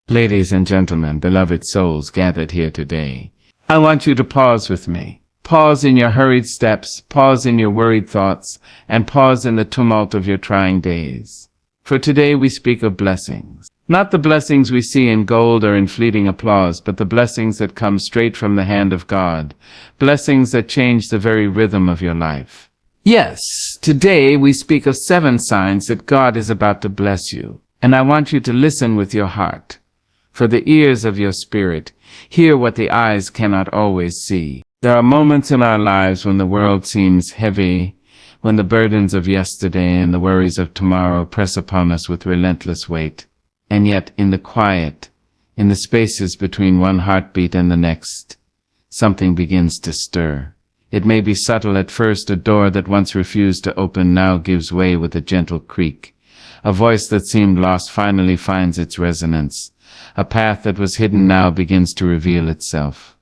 Ladies and gentlemen, beloved souls gathered here today, I want you to pause with me. Pause in your hurried steps, pause in your worried thoughts, and pause in the tumult of your trying days. For today we speak of blessings. Not the blessings we see in gold or in fleeting applause, but the blessings that come straight from the hand of God. Blessings that change the very rhythm of your life. Yes, today we speak of 7 signs that God is about to bless you. And I want you to listen with your heart. For the ears of your spirit, hear what the eyes cannot always see. There are moments in our lives when the world seems heavy, when the burdens of yesterday and the worries of tomorrow press upon us with relentless weight. And yet, in the quiet, in the spaces between one heartbeat and the next, something begins to stir. It may be subtle at first. A door that once refused to open now gives way with a gentle creak. A voice that seemed lost finally finds its resonance. A path that was hidden now begins to reveal itself.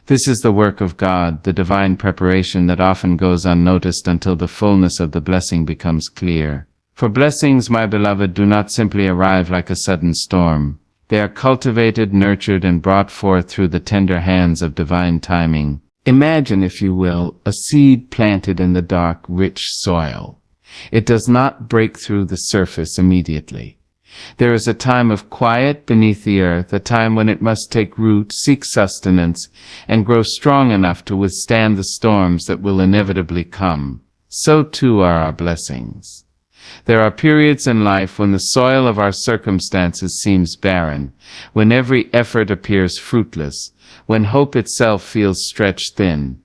This is the work of God, the divine preparation that often goes unnoticed until the fullness of the blessing becomes clear. For blessings, my beloved, do not simply arrive like a sudden storm. They are cultivated, nurtured, and brought forth through the tender hands of divine timing. Imagine, if you will, a seed planted in the dark, rich soil. It does not break through the surface immediately. There is a time of quiet beneath the earth, a time when it must take root, seek sustenance, and grow strong enough to withstand the storms that will inevitably come. So too are our blessings. There are periods in life when the soil of our circumstances seems barren, when every effort appears fruitless, when hope itself feels stretched thin.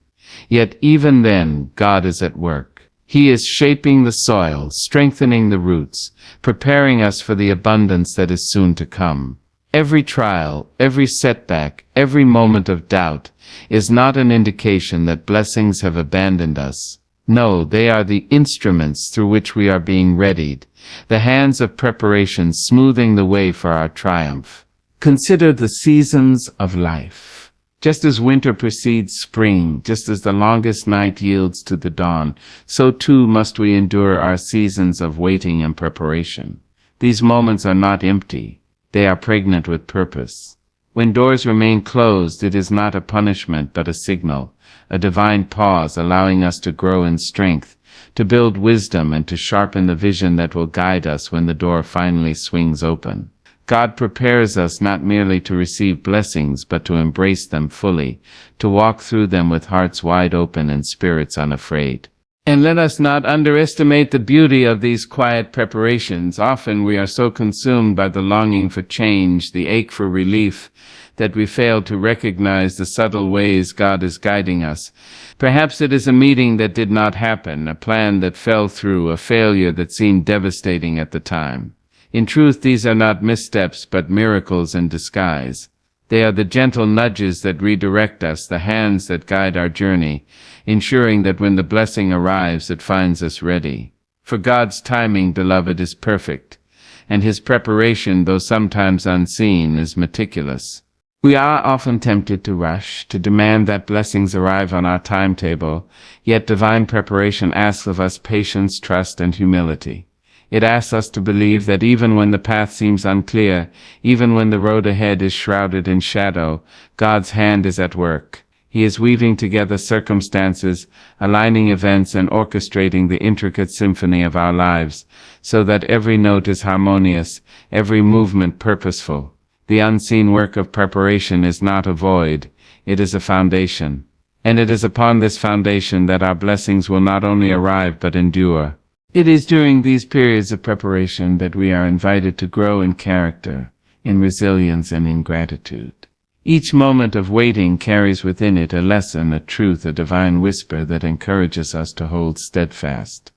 Yet even then, God is at work. He is shaping the soil, strengthening the roots, preparing us for the abundance that is soon to come. Every trial, every setback, every moment of doubt is not an indication that blessings have abandoned us. No, they are the instruments through which we are being readied, the hands of preparation smoothing the way for our triumph. Consider the seasons of life. Just as winter precedes spring, just as the longest night yields to the dawn, so too must we endure our seasons of waiting and preparation. These moments are not empty. They are pregnant with purpose. When doors remain closed, it is not a punishment but a signal, a divine pause allowing us to grow in strength, to build wisdom, and to sharpen the vision that will guide us when the door finally swings open. God prepares us not merely to receive blessings, but to embrace them fully, to walk through them with hearts wide open and spirits unafraid. And let us not underestimate the beauty of these quiet preparations. Often we are so consumed by the longing for change, the ache for relief, that we fail to recognize the subtle ways God is guiding us. Perhaps it is a meeting that did not happen, a plan that fell through, a failure that seemed devastating at the time. In truth, these are not missteps, but miracles in disguise. They are the gentle nudges that redirect us, the hands that guide our journey, ensuring that when the blessing arrives, it finds us ready. For God's timing, beloved, is perfect, and His preparation, though sometimes unseen, is meticulous. We are often tempted to rush, to demand that blessings arrive on our timetable, yet divine preparation asks of us patience, trust, and humility. It asks us to believe that even when the path seems unclear, even when the road ahead is shrouded in shadow, God's hand is at work. He is weaving together circumstances, aligning events, and orchestrating the intricate symphony of our lives, so that every note is harmonious, every movement purposeful. The unseen work of preparation is not a void, it is a foundation. And it is upon this foundation that our blessings will not only arrive but endure. It is during these periods of preparation that we are invited to grow in character, in resilience, and in gratitude. Each moment of waiting carries within it a lesson, a truth, a divine whisper that encourages us to hold steadfast.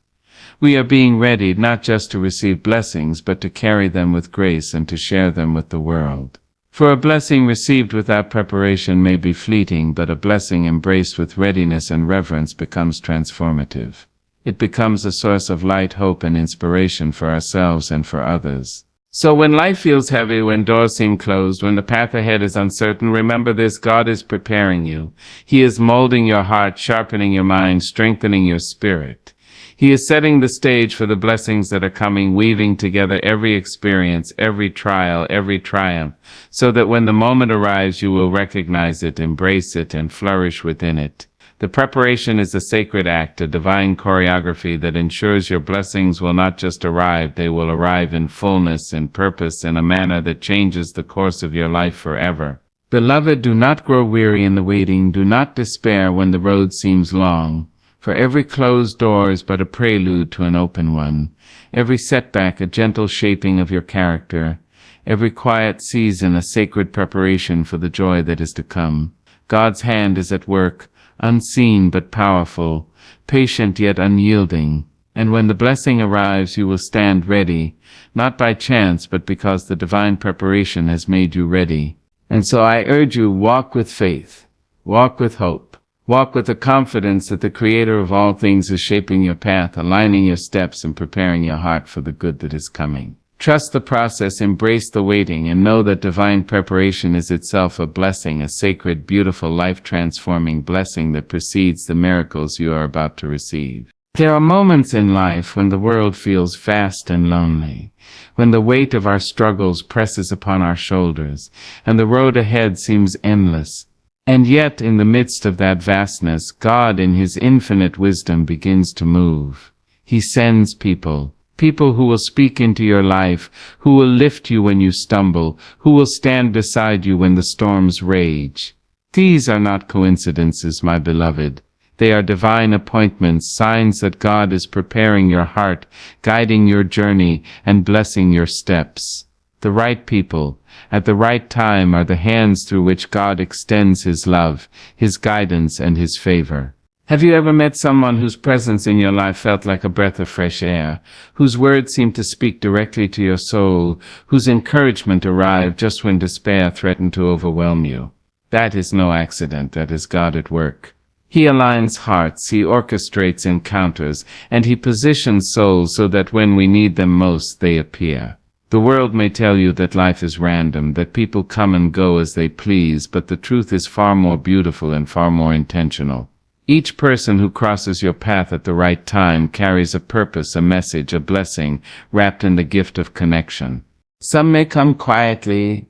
We are being readied not just to receive blessings, but to carry them with grace and to share them with the world. For a blessing received without preparation may be fleeting, but a blessing embraced with readiness and reverence becomes transformative. It becomes a source of light, hope, and inspiration for ourselves and for others. So when life feels heavy, when doors seem closed, when the path ahead is uncertain, remember this: God is preparing you. He is molding your heart, sharpening your mind, strengthening your spirit. He is setting the stage for the blessings that are coming, weaving together every experience, every trial, every triumph, so that when the moment arrives you will recognize it, embrace it, and flourish within it. The preparation is a sacred act, a divine choreography that ensures your blessings will not just arrive, they will arrive in fullness and purpose in a manner that changes the course of your life forever. Beloved, do not grow weary in the waiting, do not despair when the road seems long, for every closed door is but a prelude to an open one, every setback a gentle shaping of your character, every quiet season a sacred preparation for the joy that is to come. God's hand is at work, unseen but powerful, patient yet unyielding, and when the blessing arrives you will stand ready, not by chance but because the divine preparation has made you ready. And so I urge you, walk with faith, walk with hope, walk with the confidence that the Creator of all things is shaping your path, aligning your steps, and preparing your heart for the good that is coming. Trust the process, embrace the waiting, and know that divine preparation is itself a blessing, a sacred, beautiful, life-transforming blessing that precedes the miracles you are about to receive. There are moments in life when the world feels vast and lonely, when the weight of our struggles presses upon our shoulders, and the road ahead seems endless. And yet, in the midst of that vastness, God in His infinite wisdom begins to move. He sends people who will speak into your life, who will lift you when you stumble, who will stand beside you when the storms rage. These are not coincidences, my beloved. They are divine appointments, signs that God is preparing your heart, guiding your journey, and blessing your steps. The right people, at the right time, are the hands through which God extends His love, His guidance, and His favor. Have you ever met someone whose presence in your life felt like a breath of fresh air, whose words seemed to speak directly to your soul, whose encouragement arrived just when despair threatened to overwhelm you? That is no accident, that is God at work. He aligns hearts, He orchestrates encounters, and He positions souls so that when we need them most, they appear. The world may tell you that life is random, that people come and go as they please, but the truth is far more beautiful and far more intentional. Each person who crosses your path at the right time carries a purpose, a message, a blessing, wrapped in the gift of connection. Some may come quietly,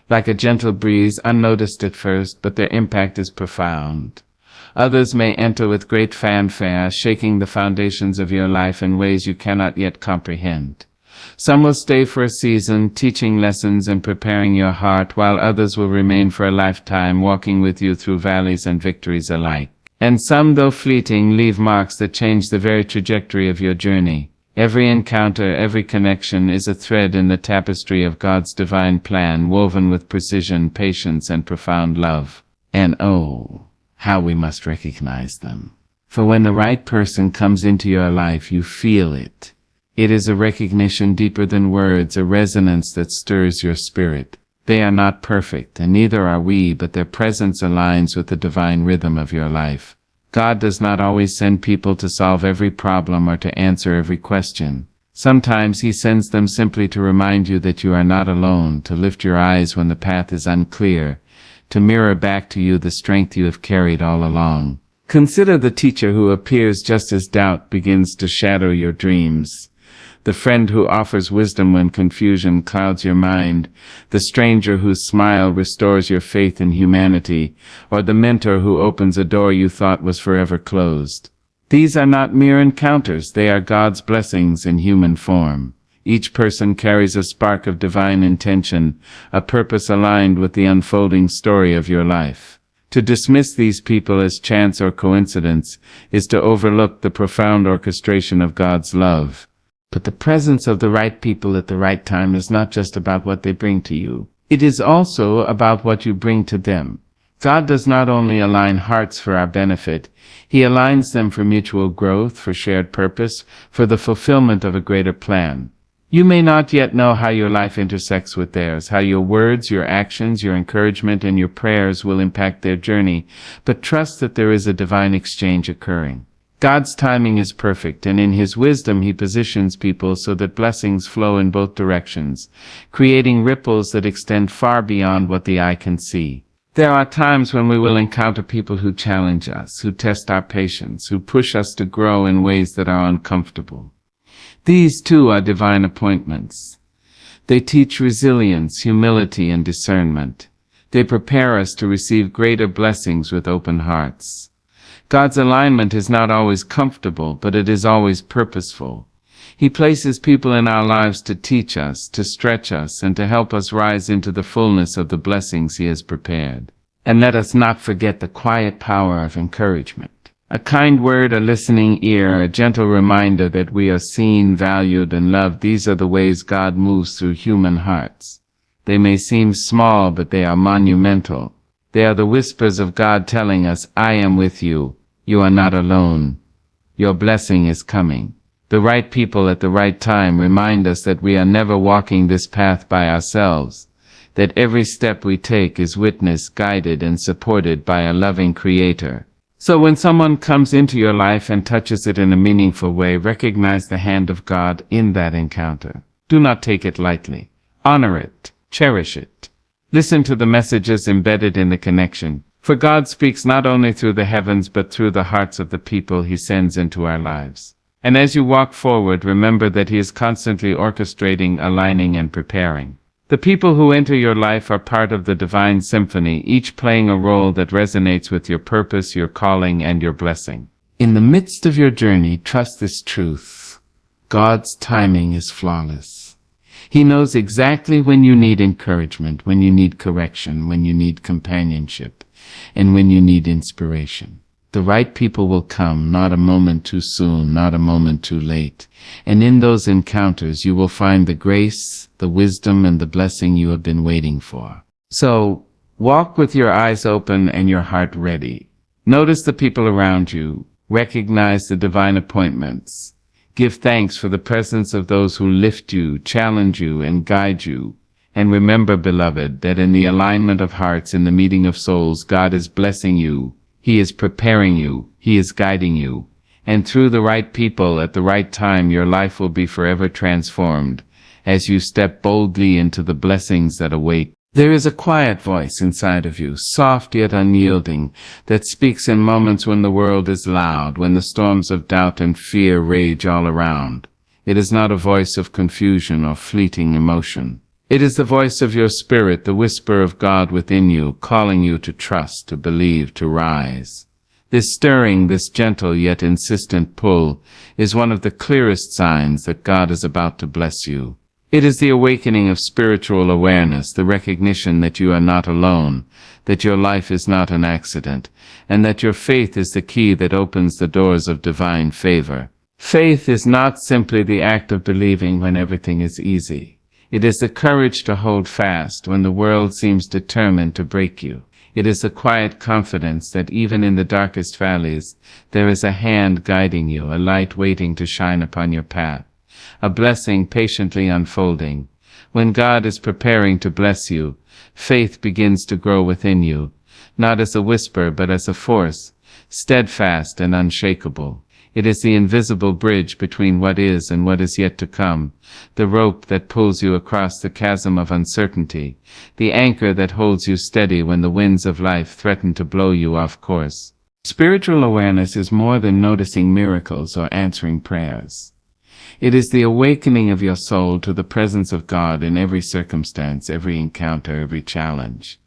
like a gentle breeze, unnoticed at first, but their impact is profound. Others may enter with great fanfare, shaking the foundations of your life in ways you cannot yet comprehend. Some will stay for a season, teaching lessons and preparing your heart, while others will remain for a lifetime, walking with you through valleys and victories alike. And some, though fleeting, leave marks that change the very trajectory of your journey. Every encounter, every connection is a thread in the tapestry of God's divine plan, woven with precision, patience, and profound love. And oh, how we must recognize them. For when the right person comes into your life, you feel it. It is a recognition deeper than words, a resonance that stirs your spirit. They are not perfect, and neither are we, but their presence aligns with the divine rhythm of your life. God does not always send people to solve every problem or to answer every question. Sometimes He sends them simply to remind you that you are not alone, to lift your eyes when the path is unclear, to mirror back to you the strength you have carried all along. Consider the teacher who appears just as doubt begins to shadow your dreams. The friend who offers wisdom when confusion clouds your mind, the stranger whose smile restores your faith in humanity, or the mentor who opens a door you thought was forever closed. These are not mere encounters, they are God's blessings in human form. Each person carries a spark of divine intention, a purpose aligned with the unfolding story of your life. To dismiss these people as chance or coincidence is to overlook the profound orchestration of God's love. But the presence of the right people at the right time is not just about what they bring to you. It is also about what you bring to them. God does not only align hearts for our benefit, He aligns them for mutual growth, for shared purpose, for the fulfillment of a greater plan. You may not yet know how your life intersects with theirs, how your words, your actions, your encouragement, and your prayers will impact their journey, but trust that there is a divine exchange occurring. God's timing is perfect, and in His wisdom He positions people so that blessings flow in both directions, creating ripples that extend far beyond what the eye can see. There are times when we will encounter people who challenge us, who test our patience, who push us to grow in ways that are uncomfortable. These too are divine appointments. They teach resilience, humility, and discernment. They prepare us to receive greater blessings with open hearts. God's alignment is not always comfortable, but it is always purposeful. He places people in our lives to teach us, to stretch us, and to help us rise into the fullness of the blessings He has prepared. And let us not forget the quiet power of encouragement. A kind word, a listening ear, a gentle reminder that we are seen, valued, and loved. These are the ways God moves through human hearts. They may seem small, but they are monumental. They are the whispers of God telling us, I am with you. You are not alone. Your blessing is coming. The right people at the right time remind us that we are never walking this path by ourselves, that every step we take is witnessed, guided, and supported by a loving Creator. So when someone comes into your life and touches it in a meaningful way, recognize the hand of God in that encounter. Do not take it lightly. Honor it. Cherish it. Listen to the messages embedded in the connection. For God speaks not only through the heavens but through the hearts of the people He sends into our lives. And as you walk forward, remember that He is constantly orchestrating, aligning, and preparing. The people who enter your life are part of the divine symphony, each playing a role that resonates with your purpose, your calling, and your blessing. In the midst of your journey, trust this truth. God's timing is flawless. He knows exactly when you need encouragement, when you need correction, when you need companionship, and when you need inspiration. The right people will come, not a moment too soon, not a moment too late. And in those encounters you will find the grace, the wisdom, and the blessing you have been waiting for. So, walk with your eyes open and your heart ready. Notice the people around you. Recognize the divine appointments. Give thanks for the presence of those who lift you, challenge you, and guide you. And remember, beloved, that in the alignment of hearts, in the meeting of souls, God is blessing you. He is preparing you. He is guiding you. And through the right people at the right time, your life will be forever transformed as you step boldly into the blessings that await. There is a quiet voice inside of you, soft yet unyielding, that speaks in moments when the world is loud, when the storms of doubt and fear rage all around. It is not a voice of confusion or fleeting emotion. It is the voice of your spirit, the whisper of God within you, calling you to trust, to believe, to rise. This stirring, this gentle yet insistent pull is one of the clearest signs that God is about to bless you. It is the awakening of spiritual awareness, the recognition that you are not alone, that your life is not an accident, and that your faith is the key that opens the doors of divine favor. Faith is not simply the act of believing when everything is easy. It is the courage to hold fast when the world seems determined to break you. It is the quiet confidence that even in the darkest valleys, there is a hand guiding you, a light waiting to shine upon your path, a blessing patiently unfolding. When God is preparing to bless you, faith begins to grow within you, not as a whisper but as a force, steadfast and unshakable. It is the invisible bridge between what is and what is yet to come, the rope that pulls you across the chasm of uncertainty, the anchor that holds you steady when the winds of life threaten to blow you off course. Spiritual awareness is more than noticing miracles or answering prayers. It is the awakening of your soul to the presence of God in every circumstance, every encounter, every challenge.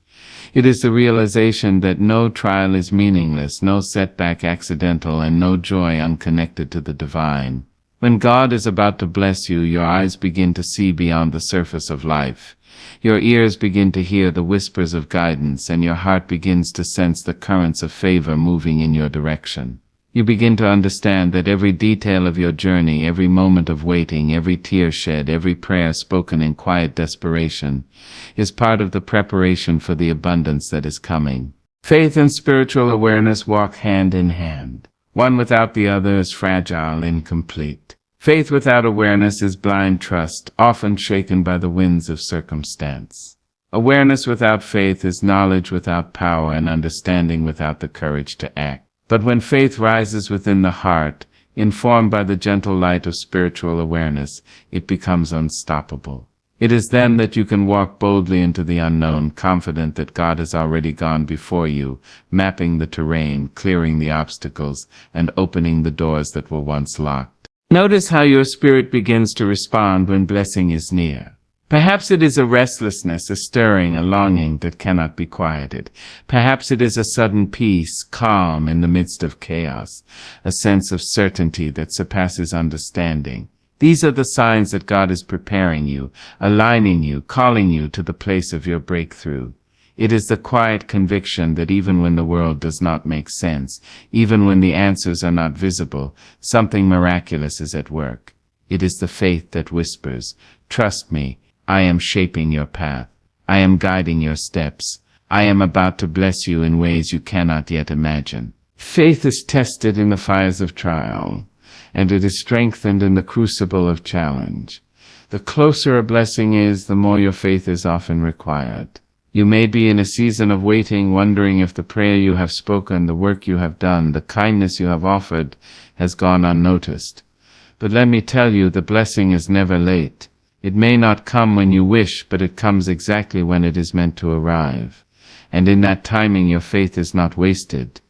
It is the realization that no trial is meaningless, no setback accidental, and no joy unconnected to the divine. When God is about to bless you, your eyes begin to see beyond the surface of life. Your ears begin to hear the whispers of guidance, and your heart begins to sense the currents of favor moving in your direction. You begin to understand that every detail of your journey, every moment of waiting, every tear shed, every prayer spoken in quiet desperation, is part of the preparation for the abundance that is coming. Faith and spiritual awareness walk hand in hand. One without the other is fragile, incomplete. Faith without awareness is blind trust, often shaken by the winds of circumstance. Awareness without faith is knowledge without power, and understanding without the courage to act. But when faith rises within the heart, informed by the gentle light of spiritual awareness, it becomes unstoppable. It is then that you can walk boldly into the unknown, confident that God has already gone before you, mapping the terrain, clearing the obstacles, and opening the doors that were once locked. Notice how your spirit begins to respond when blessing is near. Perhaps it is a restlessness, a stirring, a longing that cannot be quieted. Perhaps it is a sudden peace, calm in the midst of chaos, a sense of certainty that surpasses understanding. These are the signs that God is preparing you, aligning you, calling you to the place of your breakthrough. It is the quiet conviction that even when the world does not make sense, even when the answers are not visible, something miraculous is at work. It is the faith that whispers, "Trust me, I am shaping your path. I am guiding your steps. I am about to bless you in ways you cannot yet imagine." Faith is tested in the fires of trial, and it is strengthened in the crucible of challenge. The closer a blessing is, the more your faith is often required. You may be in a season of waiting, wondering if the prayer you have spoken, the work you have done, the kindness you have offered has gone unnoticed. But let me tell you, the blessing is never late. It may not come when you wish, but it comes exactly when it is meant to arrive. And in that timing, your faith is not wasted.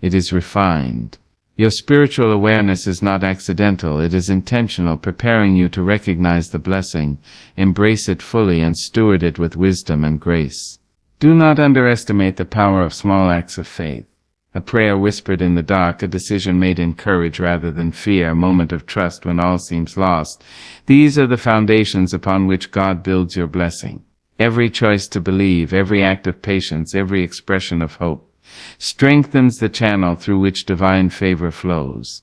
It is refined. Your spiritual awareness is not accidental, it is intentional, preparing you to recognize the blessing, embrace it fully, and steward it with wisdom and grace. Do not underestimate the power of small acts of faith. A prayer whispered in the dark, a decision made in courage rather than fear, a moment of trust when all seems lost. These are the foundations upon which God builds your blessing. Every choice to believe, every act of patience, every expression of hope strengthens the channel through which divine favor flows.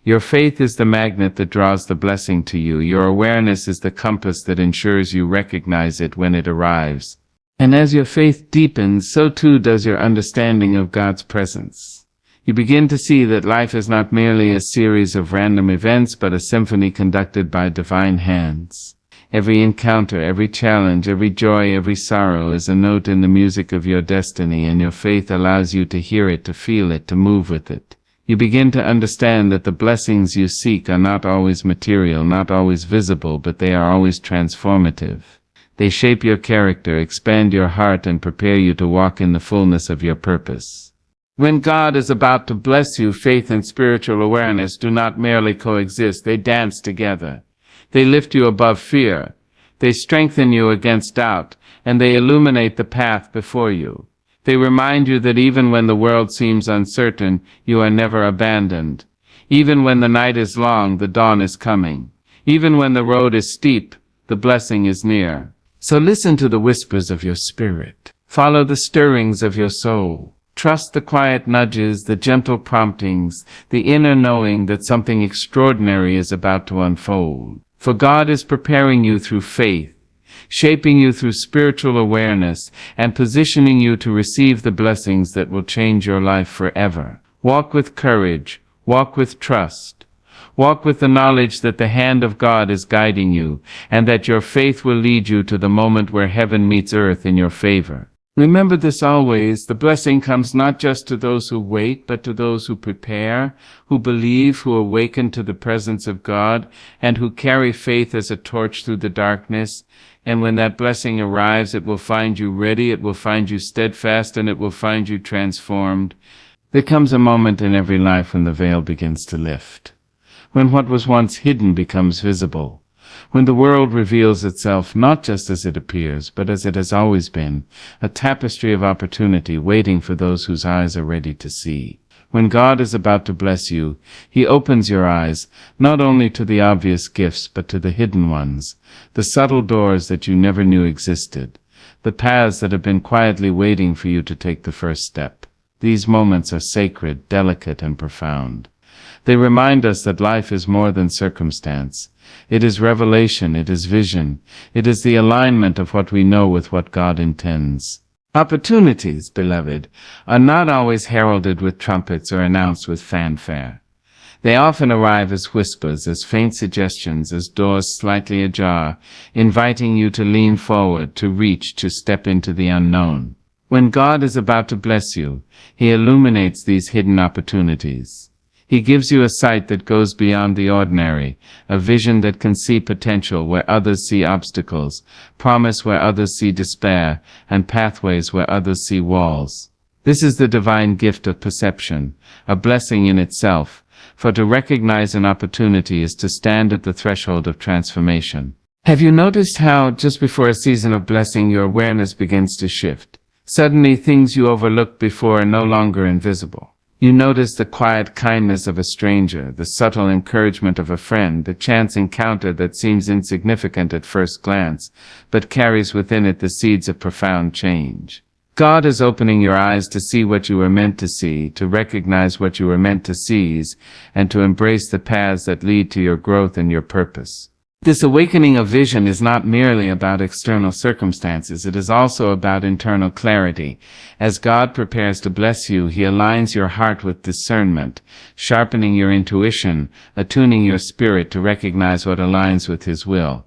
Your faith is the magnet that draws the blessing to you. Your awareness is the compass that ensures you recognize it when it arrives. And as your faith deepens, so too does your understanding of God's presence. You begin to see that life is not merely a series of random events, but a symphony conducted by divine hands. Every encounter, every challenge, every joy, every sorrow is a note in the music of your destiny, and your faith allows you to hear it, to feel it, to move with it. You begin to understand that the blessings you seek are not always material, not always visible, but they are always transformative. They shape your character, expand your heart, and prepare you to walk in the fullness of your purpose. When God is about to bless you, faith and spiritual awareness do not merely coexist, they dance together. They lift you above fear, they strengthen you against doubt, and they illuminate the path before you. They remind you that even when the world seems uncertain, you are never abandoned. Even when the night is long, the dawn is coming. Even when the road is steep, the blessing is near. So listen to the whispers of your spirit. Follow the stirrings of your soul. Trust the quiet nudges, the gentle promptings, the inner knowing that something extraordinary is about to unfold. For God is preparing you through faith, shaping you through spiritual awareness, and positioning you to receive the blessings that will change your life forever. Walk with courage, walk with trust. Walk with the knowledge that the hand of God is guiding you, and that your faith will lead you to the moment where heaven meets earth in your favor. Remember this always, the blessing comes not just to those who wait, but to those who prepare, who believe, who awaken to the presence of God, and who carry faith as a torch through the darkness. And when that blessing arrives, it will find you ready, it will find you steadfast, and it will find you transformed. There comes a moment in every life when the veil begins to lift, when what was once hidden becomes visible, when the world reveals itself not just as it appears, but as it has always been, a tapestry of opportunity waiting for those whose eyes are ready to see. When God is about to bless you, He opens your eyes, not only to the obvious gifts, but to the hidden ones, the subtle doors that you never knew existed, the paths that have been quietly waiting for you to take the first step. These moments are sacred, delicate, and profound. They remind us that life is more than circumstance. It is revelation, it is vision, it is the alignment of what we know with what God intends. Opportunities, beloved, are not always heralded with trumpets or announced with fanfare. They often arrive as whispers, as faint suggestions, as doors slightly ajar, inviting you to lean forward, to reach, to step into the unknown. When God is about to bless you, He illuminates these hidden opportunities. He gives you a sight that goes beyond the ordinary, a vision that can see potential where others see obstacles, promise where others see despair, and pathways where others see walls. This is the divine gift of perception, a blessing in itself, for to recognize an opportunity is to stand at the threshold of transformation. Have you noticed how, just before a season of blessing, your awareness begins to shift? Suddenly, things you overlooked before are no longer invisible. You notice the quiet kindness of a stranger, the subtle encouragement of a friend, the chance encounter that seems insignificant at first glance, but carries within it the seeds of profound change. God is opening your eyes to see what you were meant to see, to recognize what you were meant to seize, and to embrace the paths that lead to your growth and your purpose. This awakening of vision is not merely about external circumstances, it is also about internal clarity. As God prepares to bless you, He aligns your heart with discernment, sharpening your intuition, attuning your spirit to recognize what aligns with His will.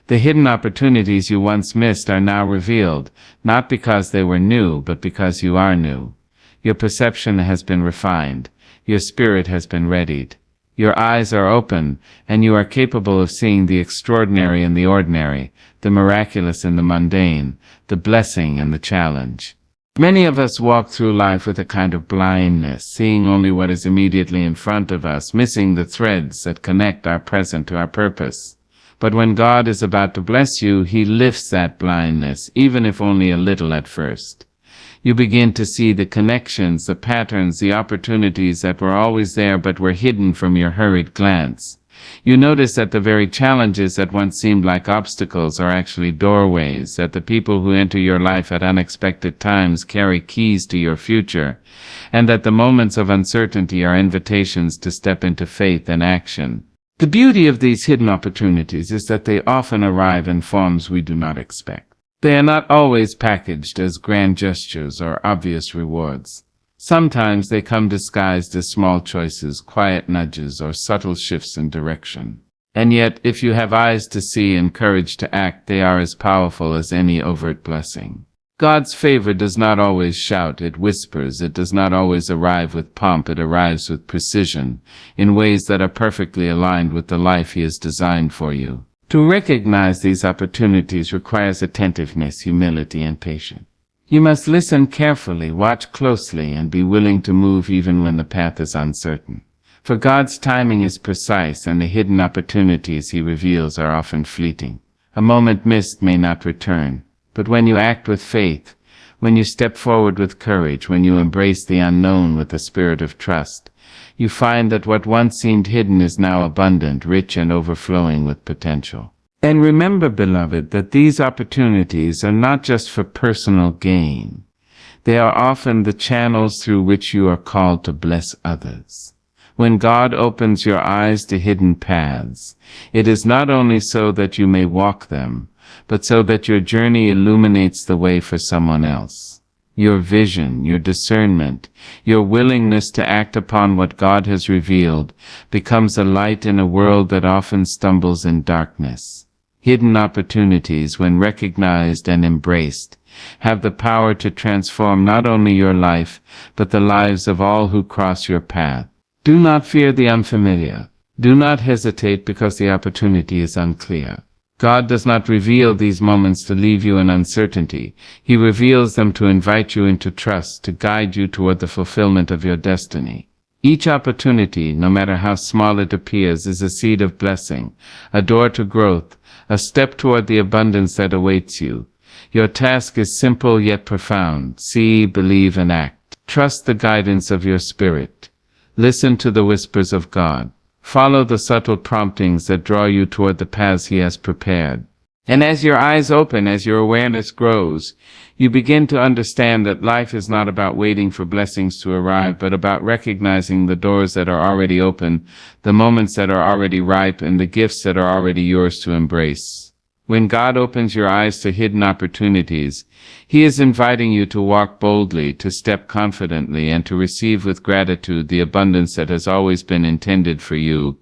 The hidden opportunities you once missed are now revealed, not because they were new, but because you are new. Your perception has been refined, your spirit has been readied. Your eyes are open, and you are capable of seeing the extraordinary in the ordinary, the miraculous in the mundane, the blessing in the challenge. Many of us walk through life with a kind of blindness, seeing only what is immediately in front of us, missing the threads that connect our present to our purpose. But when God is about to bless you, He lifts that blindness, even if only a little at first. You begin to see the connections, the patterns, the opportunities that were always there but were hidden from your hurried glance. You notice that the very challenges that once seemed like obstacles are actually doorways, that the people who enter your life at unexpected times carry keys to your future, and that the moments of uncertainty are invitations to step into faith and action. The beauty of these hidden opportunities is that they often arrive in forms we do not expect. They are not always packaged as grand gestures or obvious rewards. Sometimes they come disguised as small choices, quiet nudges, or subtle shifts in direction. And yet, if you have eyes to see and courage to act, they are as powerful as any overt blessing. God's favor does not always shout, it whispers. It does not always arrive with pomp, it arrives with precision, in ways that are perfectly aligned with the life He has designed for you. To recognize these opportunities requires attentiveness, humility, and patience. You must listen carefully, watch closely, and be willing to move even when the path is uncertain. For God's timing is precise, and the hidden opportunities He reveals are often fleeting. A moment missed may not return, but when you act with faith, when you step forward with courage, when you embrace the unknown with a spirit of trust, you find that what once seemed hidden is now abundant, rich, and overflowing with potential. And remember, beloved, that these opportunities are not just for personal gain. They are often the channels through which you are called to bless others. When God opens your eyes to hidden paths, it is not only so that you may walk them, but so that your journey illuminates the way for someone else. Your vision, your discernment, your willingness to act upon what God has revealed becomes a light in a world that often stumbles in darkness. Hidden opportunities, when recognized and embraced, have the power to transform not only your life, but the lives of all who cross your path. Do not fear the unfamiliar. Do not hesitate because the opportunity is unclear. God does not reveal these moments to leave you in uncertainty. He reveals them to invite you into trust, to guide you toward the fulfillment of your destiny. Each opportunity, no matter how small it appears, is a seed of blessing, a door to growth, a step toward the abundance that awaits you. Your task is simple yet profound. See, believe, and act. Trust the guidance of your spirit. Listen to the whispers of God. Follow the subtle promptings that draw you toward the paths He has prepared. And as your eyes open, as your awareness grows, you begin to understand that life is not about waiting for blessings to arrive, but about recognizing the doors that are already open, the moments that are already ripe, and the gifts that are already yours to embrace. When God opens your eyes to hidden opportunities, He is inviting you to walk boldly, to step confidently, and to receive with gratitude the abundance that has always been intended for you.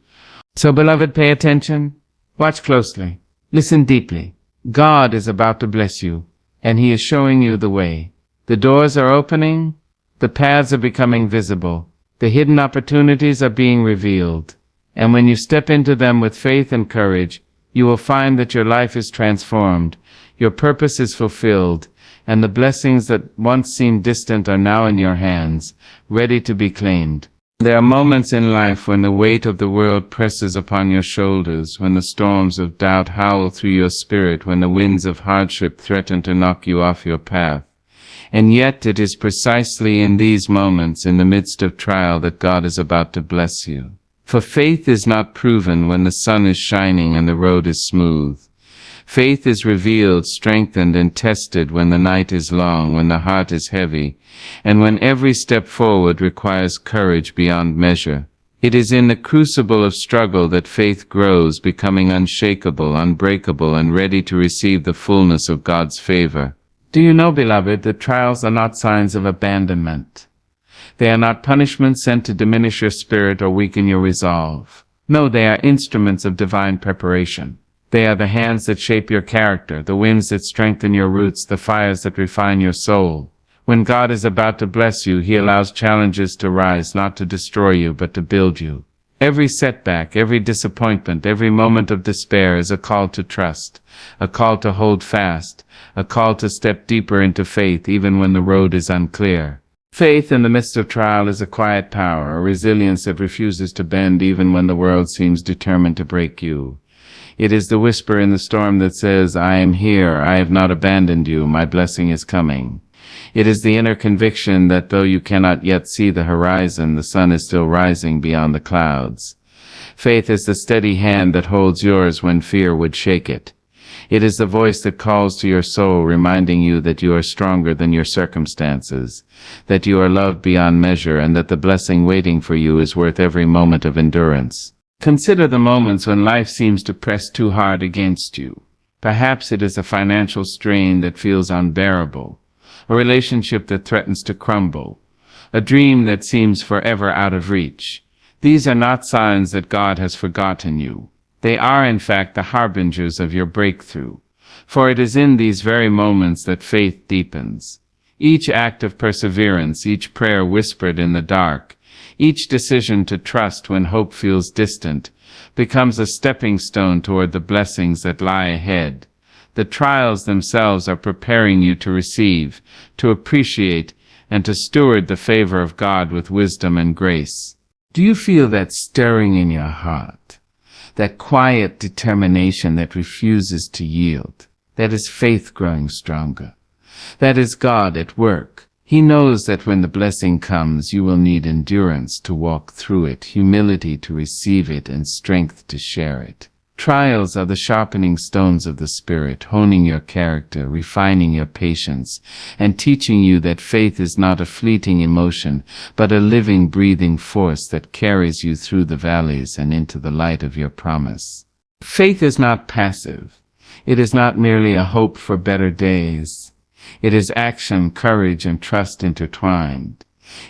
So, beloved, pay attention. Watch closely. Listen deeply. God is about to bless you, and He is showing you the way. The doors are opening. The paths are becoming visible. The hidden opportunities are being revealed. And when you step into them with faith and courage, you will find that your life is transformed, your purpose is fulfilled, and the blessings that once seemed distant are now in your hands, ready to be claimed. There are moments in life when the weight of the world presses upon your shoulders, when the storms of doubt howl through your spirit, when the winds of hardship threaten to knock you off your path. And yet it is precisely in these moments, in the midst of trial, that God is about to bless you. For faith is not proven when the sun is shining and the road is smooth. Faith is revealed, strengthened, and tested when the night is long, when the heart is heavy, and when every step forward requires courage beyond measure. It is in the crucible of struggle that faith grows, becoming unshakable, unbreakable, and ready to receive the fullness of God's favor. Do you know, beloved, that trials are not signs of abandonment? They are not punishments sent to diminish your spirit or weaken your resolve. No, they are instruments of divine preparation. They are the hands that shape your character, the winds that strengthen your roots, the fires that refine your soul. When God is about to bless you, He allows challenges to rise, not to destroy you, but to build you. Every setback, every disappointment, every moment of despair is a call to trust, a call to hold fast, a call to step deeper into faith even when the road is unclear. Faith in the midst of trial is a quiet power, a resilience that refuses to bend even when the world seems determined to break you. It is the whisper in the storm that says, "I am here, I have not abandoned you, my blessing is coming." It is the inner conviction that though you cannot yet see the horizon, the sun is still rising beyond the clouds. Faith is the steady hand that holds yours when fear would shake it. It is the voice that calls to your soul, reminding you that you are stronger than your circumstances, that you are loved beyond measure, and that the blessing waiting for you is worth every moment of endurance. Consider the moments when life seems to press too hard against you. Perhaps it is a financial strain that feels unbearable, a relationship that threatens to crumble, a dream that seems forever out of reach. These are not signs that God has forgotten you. They are, in fact, the harbingers of your breakthrough. For it is in these very moments that faith deepens. Each act of perseverance, each prayer whispered in the dark, each decision to trust when hope feels distant, becomes a stepping stone toward the blessings that lie ahead. The trials themselves are preparing you to receive, to appreciate, and to steward the favor of God with wisdom and grace. Do you feel that stirring in your heart? That quiet determination that refuses to yield? That is faith growing stronger. That is God at work. He knows that when the blessing comes, you will need endurance to walk through it, humility to receive it, and strength to share it. Trials are the sharpening stones of the Spirit, honing your character, refining your patience, and teaching you that faith is not a fleeting emotion, but a living, breathing force that carries you through the valleys and into the light of your promise. Faith is not passive. It is not merely a hope for better days. It is action, courage, and trust intertwined.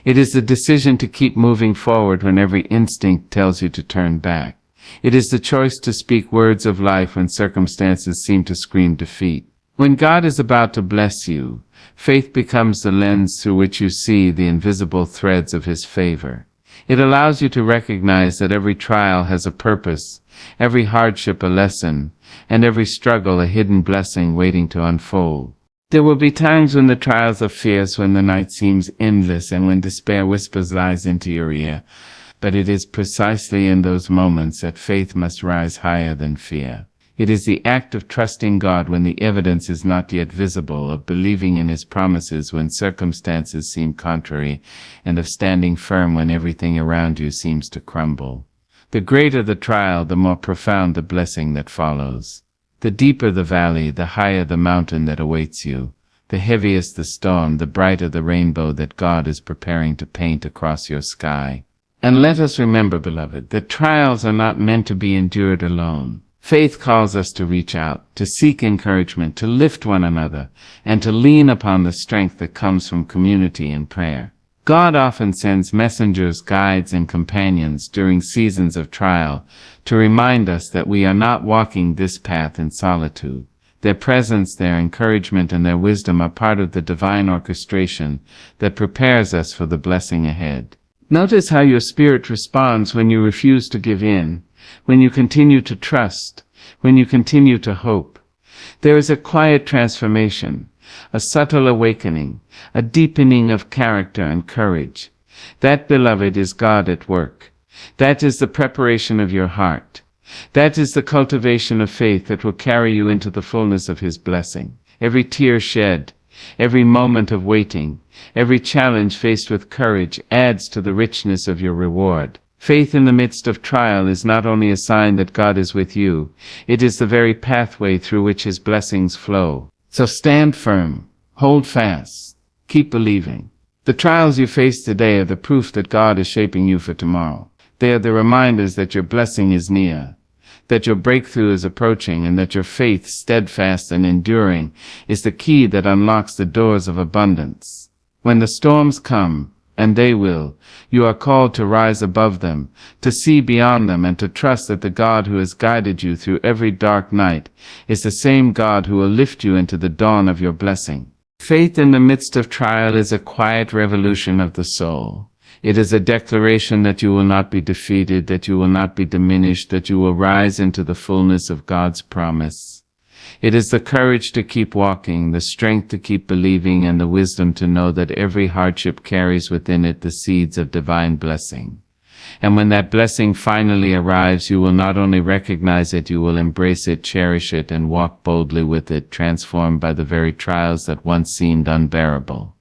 It is the decision to keep moving forward when every instinct tells you to turn back. It is the choice to speak words of life when circumstances seem to scream defeat. When God is about to bless you, faith becomes the lens through which you see the invisible threads of His favor. It allows you to recognize that every trial has a purpose, every hardship a lesson, and every struggle a hidden blessing waiting to unfold. There will be times when the trials are fierce, when the night seems endless, and when despair whispers lies into your ear. But it is precisely in those moments that faith must rise higher than fear. It is the act of trusting God when the evidence is not yet visible, of believing in His promises when circumstances seem contrary, and of standing firm when everything around you seems to crumble. The greater the trial, the more profound the blessing that follows. The deeper the valley, the higher the mountain that awaits you. The heaviest the storm, the brighter the rainbow that God is preparing to paint across your sky. And let us remember, beloved, that trials are not meant to be endured alone. Faith calls us to reach out, to seek encouragement, to lift one another, and to lean upon the strength that comes from community and prayer. God often sends messengers, guides, and companions during seasons of trial to remind us that we are not walking this path in solitude. Their presence, their encouragement, and their wisdom are part of the divine orchestration that prepares us for the blessing ahead. Notice how your spirit responds when you refuse to give in, when you continue to trust, when you continue to hope. There is a quiet transformation, a subtle awakening, a deepening of character and courage. That, beloved, is God at work. That is the preparation of your heart. That is the cultivation of faith that will carry you into the fullness of His blessing. Every tear shed, every moment of waiting, every challenge faced with courage adds to the richness of your reward. Faith in the midst of trial is not only a sign that God is with you, it is the very pathway through which His blessings flow. So stand firm, hold fast, keep believing. The trials you face today are the proof that God is shaping you for tomorrow. They are the reminders that your blessing is near, that your breakthrough is approaching, and that your faith, steadfast and enduring, is the key that unlocks the doors of abundance. When the storms come, and they will, you are called to rise above them, to see beyond them, and to trust that the God who has guided you through every dark night is the same God who will lift you into the dawn of your blessing. Faith in the midst of trial is a quiet revolution of the soul. It is a declaration that you will not be defeated, that you will not be diminished, that you will rise into the fullness of God's promise. It is the courage to keep walking, the strength to keep believing, and the wisdom to know that every hardship carries within it the seeds of divine blessing. And when that blessing finally arrives, you will not only recognize it, you will embrace it, cherish it, and walk boldly with it, transformed by the very trials that once seemed unbearable.